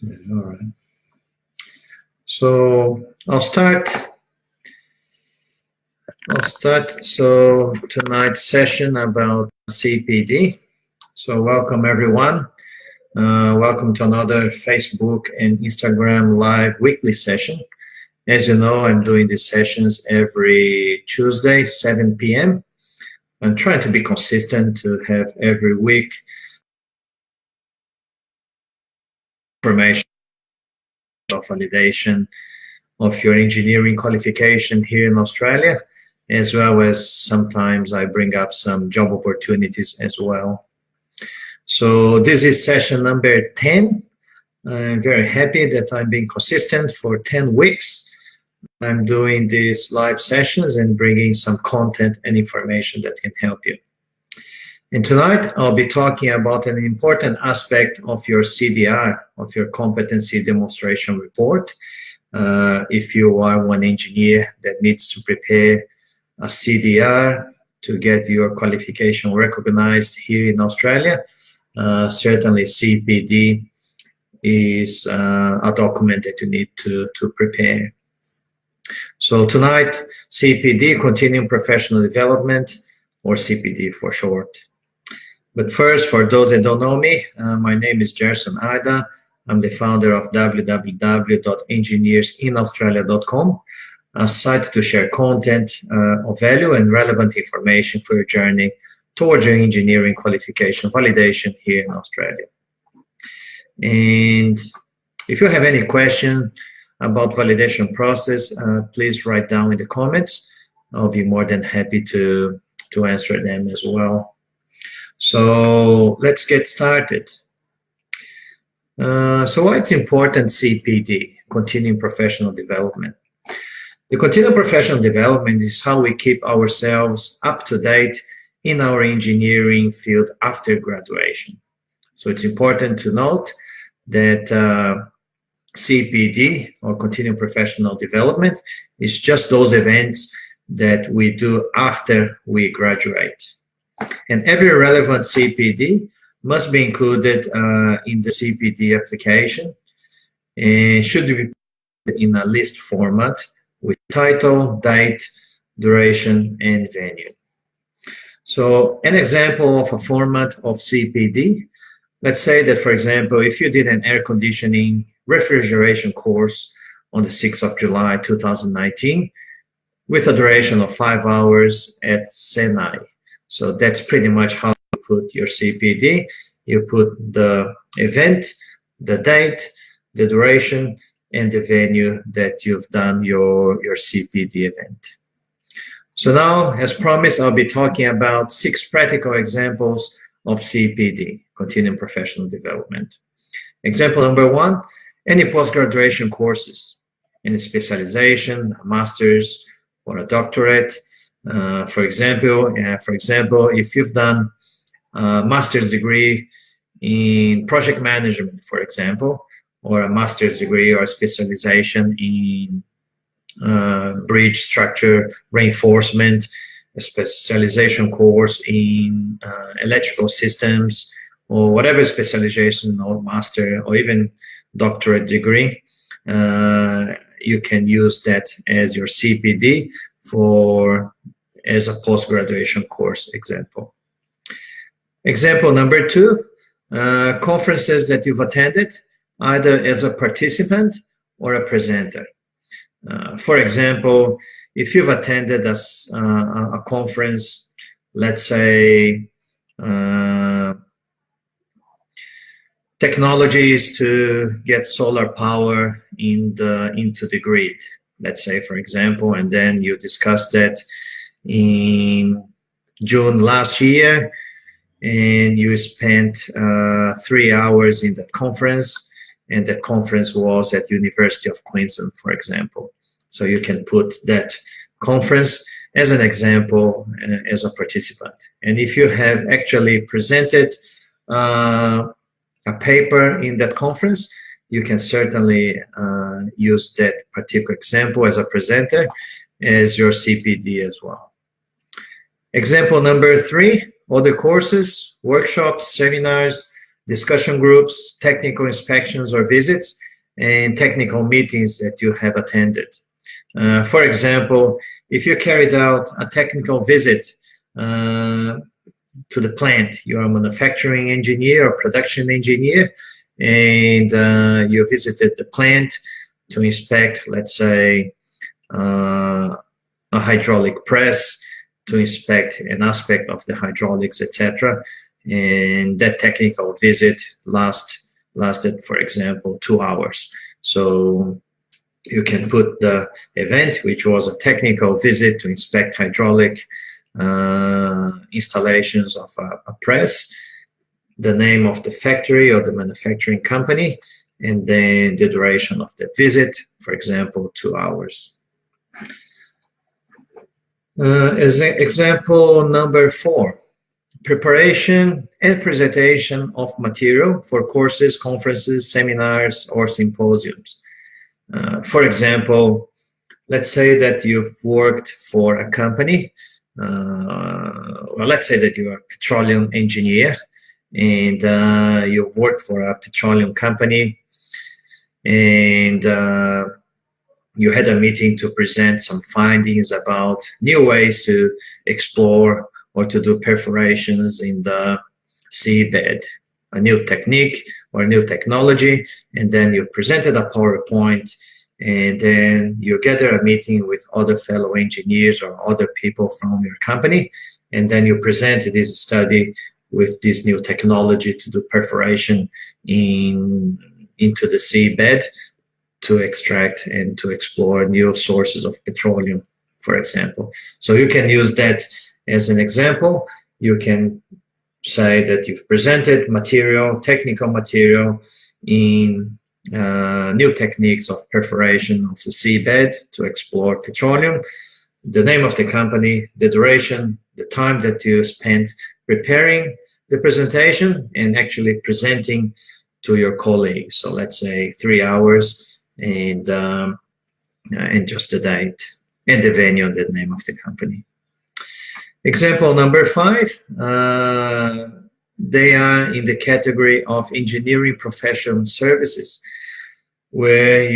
Yeah, all right. So I'll start. So tonight's session about CPD. So welcome everyone. Welcome to another Facebook and Instagram live weekly session. As you know, I'm doing these sessions every Tuesday, 7 p.m. I'm trying to be consistent to have every week information of validation of your engineering qualification here in Australia, as well as sometimes I bring up some job opportunities as well. So this is session number 10. I'm very happy that I'm being consistent for 10 weeks. I'm doing these live sessions and bringing some content and information that can help you. And tonight I'll be talking about an important aspect of your CDR, of your competency demonstration report. If you are one engineer that needs to prepare a CDR to get your qualification recognized here in Australia, certainly CPD is a document that you need to prepare. So tonight, CPD, Continuing Professional Development, or CPD for short. But first, for those that don't know me, my name is Gerson Ida. I'm the founder of www.engineersinaustralia.com, a site to share content of value and relevant information for your journey towards your engineering qualification validation here in Australia. And if you have any question about validation process, please write down in the comments. I'll be more than happy to answer them as well. So let's get started. So why it's important CPD, Continuing Professional Development? The continuing professional development is how we keep ourselves up to date in our engineering field after graduation. So it's important to note that CPD, or Continuing Professional Development, is just those events that we do after we graduate. And every relevant CPD must be included in the CPD application and should be in a list format with title, date, duration, and venue. So an example of a format of CPD, let's say that, for example, if you did an air conditioning refrigeration course on the 6th of July 2019 with a duration of 5 hours at Senai. So that's pretty much how you put your CPD. You put the event, the date, the duration, and the venue that you've done your CPD event. So now, as promised, I'll be talking about 6 practical examples of CPD, Continuing Professional Development. Example number 1, any post-graduation courses, any specialization, a master's or a doctorate. For example, if you've done a master's degree in project management, for example, or a master's degree or a specialization in bridge structure reinforcement, a specialization course in electrical systems, or whatever specialization or master or even doctorate degree, you can use that as your CPD as a post-graduation course example. Example number 2, conferences that you've attended either as a participant or a presenter. For example, if you've attended a conference, let's say technologies to get solar power into the grid, let's say, for example, and then you discussed that in June last year, and you spent 3 hours in that conference, and that conference was at University of Queensland, for example. So you can put that conference as an example as a participant. And if you have actually presented a paper in that conference, you can certainly use that particular example as a presenter as your CPD as well. Example number 3, other courses, workshops, seminars, discussion groups, technical inspections or visits, and technical meetings that you have attended. For example, if you carried out a technical visit to the plant, you're a manufacturing engineer or production engineer, and you visited the plant to inspect, let's say, a hydraulic press, to inspect an aspect of the hydraulics, etc. And that technical visit lasted, for example, 2 hours. So you can put the event, which was a technical visit to inspect hydraulic installations of a press, the name of the factory or the manufacturing company, and then the duration of the visit, for example, 2 hours. As example number 4, preparation and presentation of material for courses, conferences, seminars, or symposiums. For example, let's say that you've worked for a company, well, let's say that you are a petroleum engineer, and you've worked for a petroleum company, and you had a meeting to present some findings about new ways to explore or to do perforations in the seabed, a new technique or a new technology, and then you presented a PowerPoint, and then you gather a meeting with other fellow engineers or other people from your company, and then you present this study with this new technology to do perforation into the seabed to extract and to explore new sources of petroleum, for example. So you can use that as an example. You can say that you've presented material, technical material in new techniques of perforation of the seabed to explore petroleum, the name of the company, the duration, the time that you spent preparing the presentation and actually presenting to your colleagues. So let's say 3 hours, and just the date and the venue and the name of the company. Example number 5, they are in the category of engineering professional services, where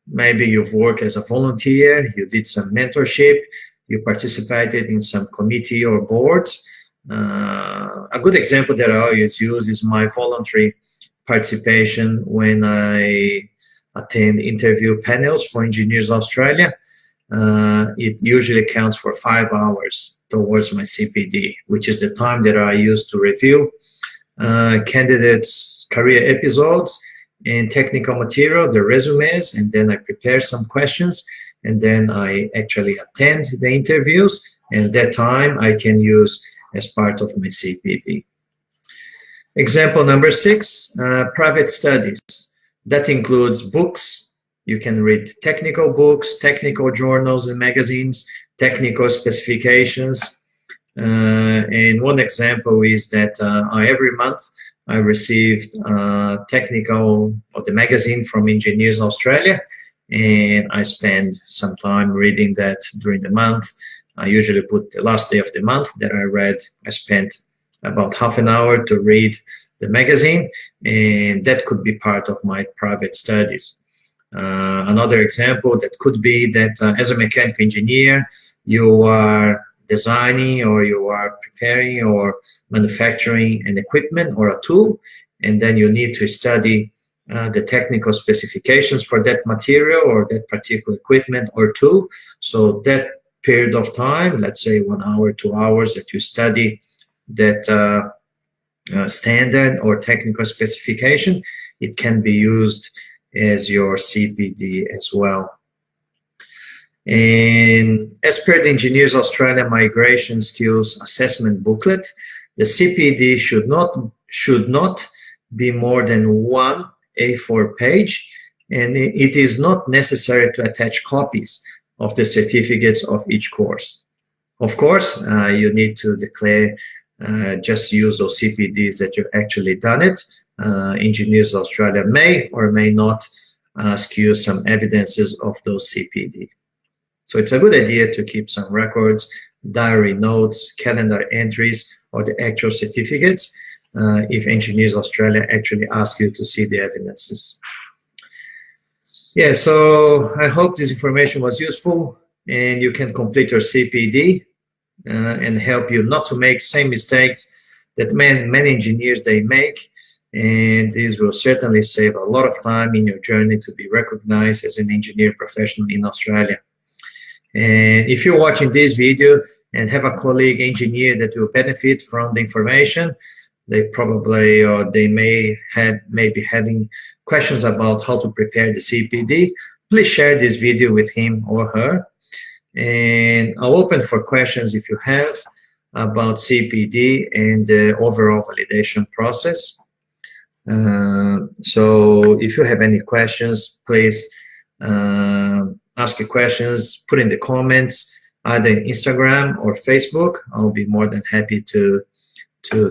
maybe you've worked as a volunteer, you did some mentorship, you participated in some committee or boards. A good example that I always use is my voluntary participation when I attend interview panels for Engineers Australia. It usually counts for 5 hours towards my CPD, which is the time that I use to review candidates' career episodes and technical material, the resumes, and then I prepare some questions, and then I actually attend the interviews, and that time I can use as part of my CPD. Example number 6, private studies. That includes books. You can read technical books, technical journals and magazines, technical specifications. And one example is that every month I received technical or the magazine from Engineers Australia, and I spend some time reading that during the month. I usually put the last day of the month that I spent about half an hour to read the magazine, and that could be part of my private studies. Another example that could be that as a mechanical engineer, you are designing or you are preparing or manufacturing an equipment or a tool, and then you need to study the technical specifications for that material or that particular equipment or tool. So that period of time, let's say 1 hour, 2 hours, that you study that standard or technical specification, it can be used as your CPD as well. And as per the Engineers Australia Migration Skills Assessment Booklet, the CPD should not be more than 1 A4 page, and it is not necessary to attach copies of the certificates of each course. Of course, you need to declare, just use those CPDs that you've actually done it. Engineers Australia may or may not ask you some evidences of those CPD. So it's a good idea to keep some records, diary notes, calendar entries, or the actual certificates if Engineers Australia actually ask you to see the evidences. Yeah, so I hope this information was useful and you can complete your CPD and help you not to make same mistakes that many engineers they make. And this will certainly save a lot of time in your journey to be recognized as an engineer professional in Australia. And if you're watching this video and have a colleague engineer that will benefit from the information, they probably or they may be having questions about how to prepare the CPD, please share this video with him or her. And I'll open for questions if you have about CPD and the overall validation process. So if you have any questions, please ask your questions, put in the comments, either in Instagram or Facebook. I'll be more than happy to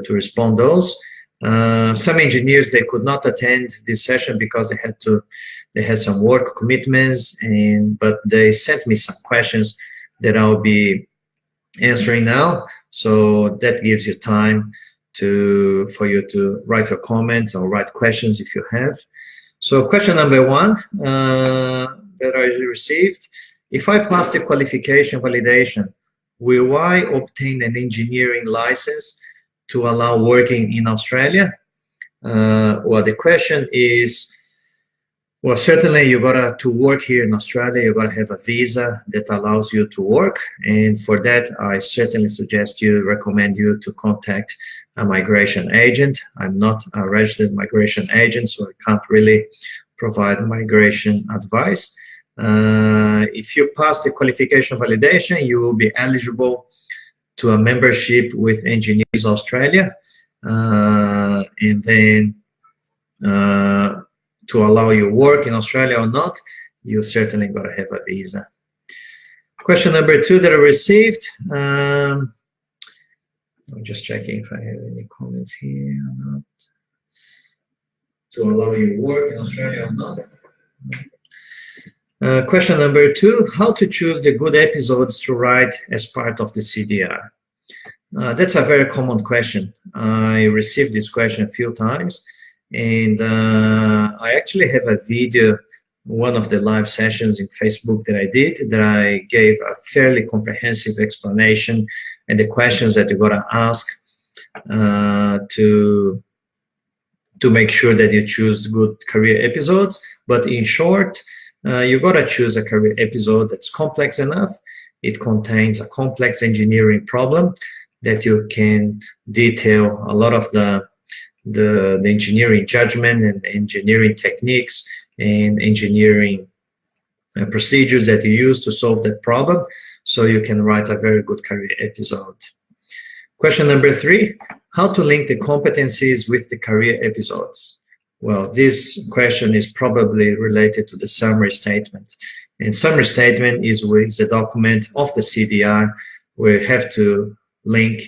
respond those. Some engineers, they could not attend this session because they had some work commitments, but they sent me some questions that I'll be answering now. So that gives you time for you to write your comments or write questions if you have. So question number 1 that I received: if I pass the qualification validation, will I obtain an engineering license to allow working in Australia? Well, the question is, well, certainly you gotta to work here in Australia, you gotta have a visa that allows you to work, and for that, I certainly recommend you to contact a migration agent. I'm not a registered migration agent, so I can't really provide migration advice. If you pass the qualification validation, you will be eligible to a membership with Engineers Australia, and then to allow you work in Australia or not, you certainly got to have a visa. Question number 2 that I received, I'm just checking if I have any comments here or not. To allow you work in Australia or not. Question number 2, how to choose the good episodes to write as part of the CDR? That's a very common question. I received this question a few times, and I actually have a video, one of the live sessions in Facebook that I did, that I gave a fairly comprehensive explanation and the questions that you gotta ask to make sure that you choose good career episodes. But in short, you gotta choose a career episode that's complex enough. It contains a complex engineering problem that you can detail a lot of the engineering judgment and engineering techniques and engineering procedures that you use to solve that problem, so you can write a very good career episode. Question number 3, how to link the competencies with the career episodes? Well, this question is probably related to the summary statement. And summary statement is a document of the CDR where you have to link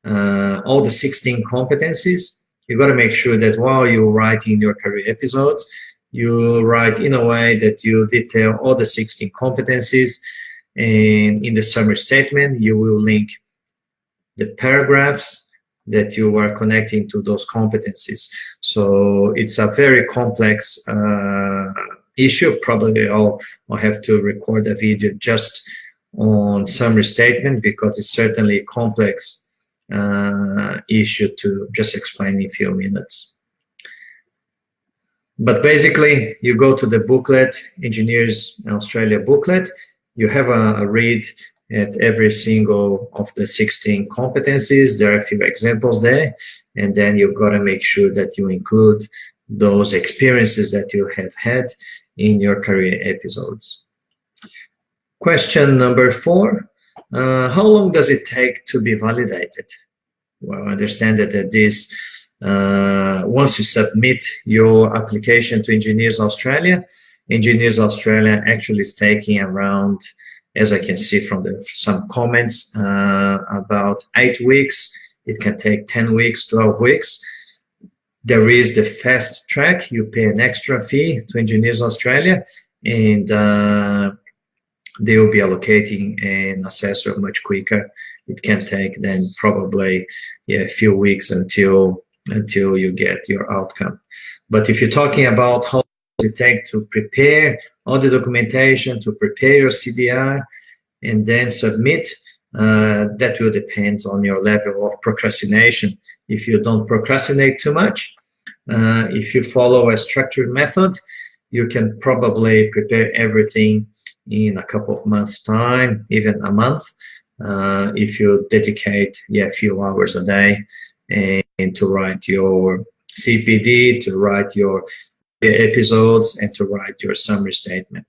all the 16 competencies. You got to make sure that while you're writing your career episodes, you write in a way that you detail all the 16 competencies, and in the summary statement, you will link the paragraphs that you are connecting to those competencies. So it's a very complex issue. Probably I'll have to record a video just on summary statement, because it's certainly a complex issue to just explain in a few minutes. But basically, you go to the booklet, Engineers Australia booklet, you have a read at every single of the 16 competencies. There are a few examples there, and then you've got to make sure that you include those experiences that you have had in your career episodes. Question number 4, how long does it take to be validated? Well, I understand that this, once you submit your application to Engineers Australia actually is taking around, as I can see from some comments, about 8 weeks. It can take 10 weeks, 12 weeks. There is the fast track. You pay an extra fee to Engineers Australia, and they will be allocating an assessor much quicker. It can take then probably a few weeks until until you get your outcome. But if you're talking about how long does it take to prepare all the documentation, to prepare your CDR, and then submit, that will depend on your level of procrastination. If you don't procrastinate too much, if you follow a structured method, you can probably prepare everything in a couple of months' time, even a month, if you dedicate a few hours a day and to write your CPD, to write your episodes, and to write your summary statement.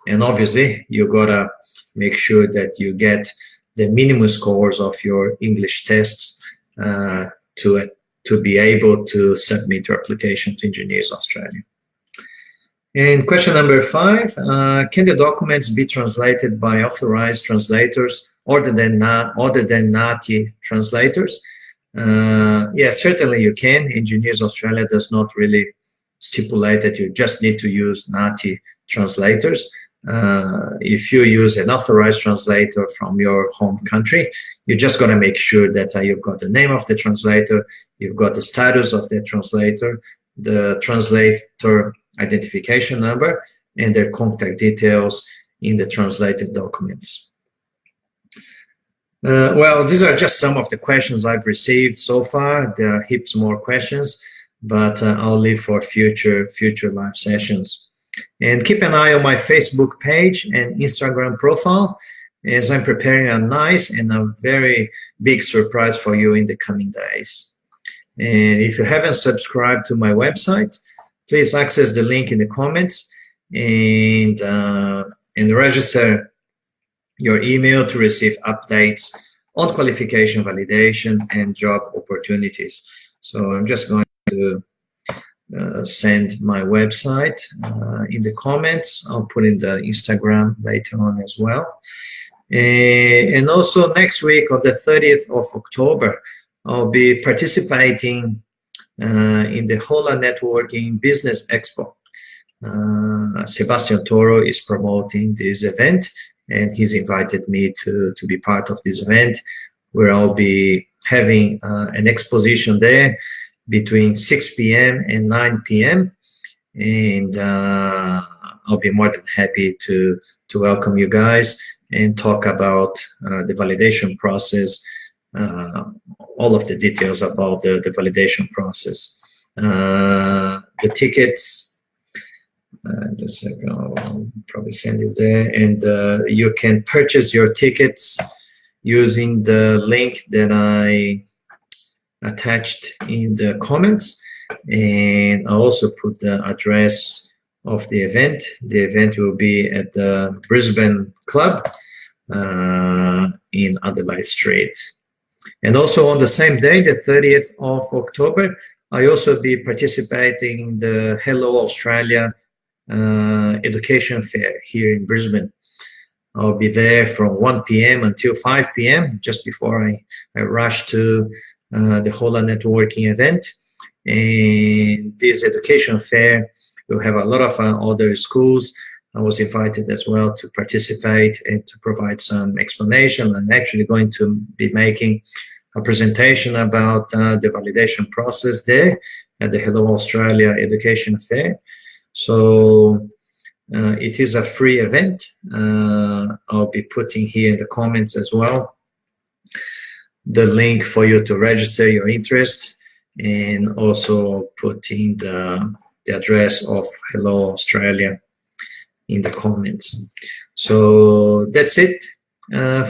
And obviously, you gotta make sure that you get the minimum scores of your English tests to be able to submit your application to Engineers Australia. And question number 5, can the documents be translated by authorized translators other than NATI translators? Yes, certainly you can. Engineers Australia does not really stipulate that you just need to use NATI translators. If you use an authorized translator from your home country, you just got to make sure that you've got the name of the translator, you've got the status of the translator, the translator identification number, and their contact details in the translated documents. Well, these are just some of the questions I've received so far. There are heaps more questions, but I'll leave for future live sessions. And keep an eye on my Facebook page and Instagram profile, as I'm preparing a nice and a very big surprise for you in the coming days. And if you haven't subscribed to my website, please access the link in the comments and register your email to receive updates on qualification validation and job opportunities. So I'm just going to send my website in the comments. I'll put in the Instagram later on as well. And also next week on the 30th of October, I'll be participating in the HOLA Networking Business Expo. Sebastian Toro is promoting this event, and he's invited me to be part of this event, where I'll be having an exposition there between 6 p.m. and 9 p.m. And I'll be more than happy to welcome you guys and talk about the validation process, all of the details about the validation process. The tickets, just a second, I'll probably send it there, and you can purchase your tickets using the link that I attached in the comments, and I also put the address of the event. The event will be at the Brisbane Club in Adelaide Street. And also on the same day, the 30th of October, I also be participating in the Hello Australia Education Fair here in Brisbane. I'll be there from 1 p.m. until 5 p.m. just before I rush to the HOLA networking event. And this education fair will have a lot of other schools. I was invited as well to participate and to provide some explanation. I'm actually going to be making a presentation about the validation process there at the Hello Australia Education Fair. So it is a free event. I'll be putting here in the comments as well the link for you to register your interest, and also putting the address of Hello Australia in the comments. So that's it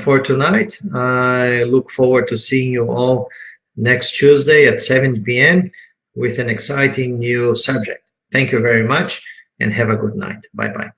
for tonight. I look forward to seeing you all next Tuesday at 7 p.m. with an exciting new subject. Thank you very much and have a good night. Bye-bye.